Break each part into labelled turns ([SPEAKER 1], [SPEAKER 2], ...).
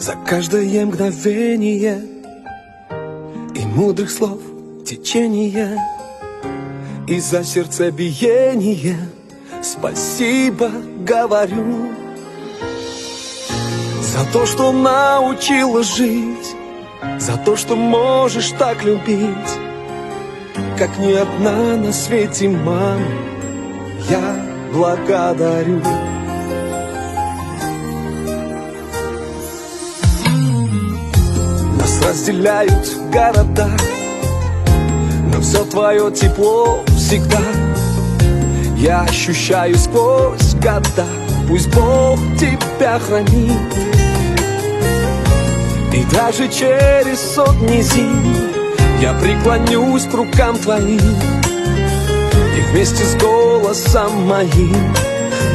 [SPEAKER 1] за каждое мгновение и мудрых слов течение, и за сердцебиение спасибо говорю. За то, что научила жить, за то, что можешь так любить, как ни одна на свете мама, я благодарю. Нас разделяют города, но все твое тепло всегда я ощущаю сквозь года. Пусть Бог тебя хранит, и даже через сотни зим я преклонюсь к рукам твоим, и вместе с голосом моим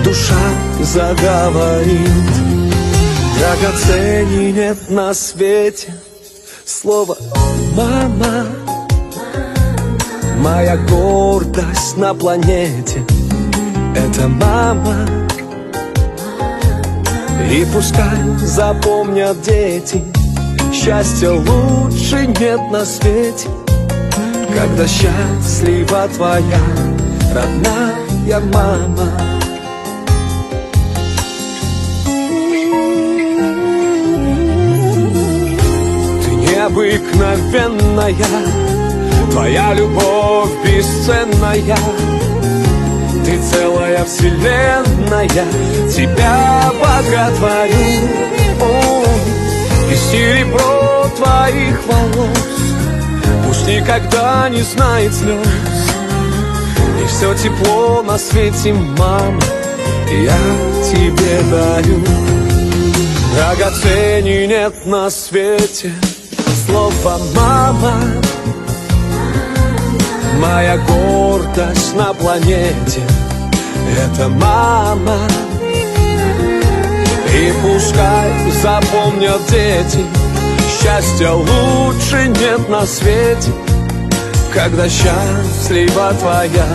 [SPEAKER 1] душа заговорит. Драгоценней нет на свете слово «мама», моя гордость на планете — это мама. И пускай запомнят дети, счастья лучше нет на свете, когда счастлива твоя родная мама. Ты необыкновенная, твоя любовь бесценная, ты целая вселенная, тебя боготворю. И серебро твоих волос пусть никогда не знает слез, и все тепло на свете, мама, я тебе дарю. Драгоценней нет на свете слово «мама», моя гордость на планете — это мама. И пускай запомнят дети, счастья лучше нет на свете, когда счастлива твоя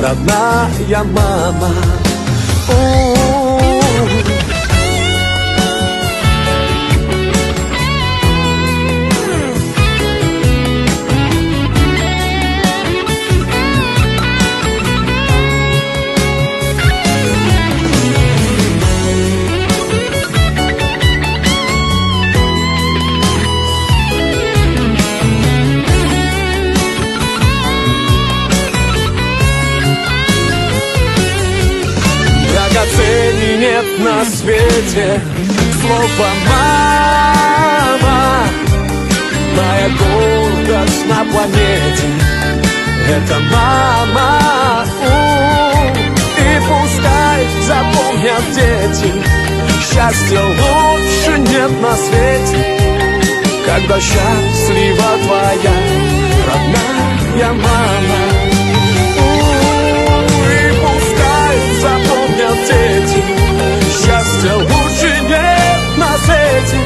[SPEAKER 1] родная мама. Драгоценней нет на свете слово «мама», моя гордость на планете — это мама. И пускай запомнят дети, счастья лучше нет на свете, когда счастлива твоя родная мама. Запомнят дети, счастья лучше нет на свете,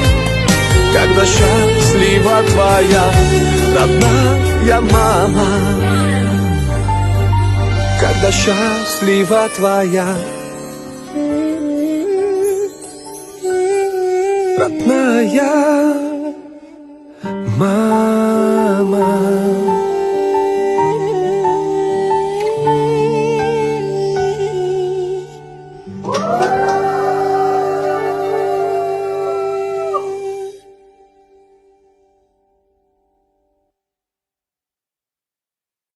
[SPEAKER 1] когда счастлива твоя родная мама, когда счастлива твоя родная мама.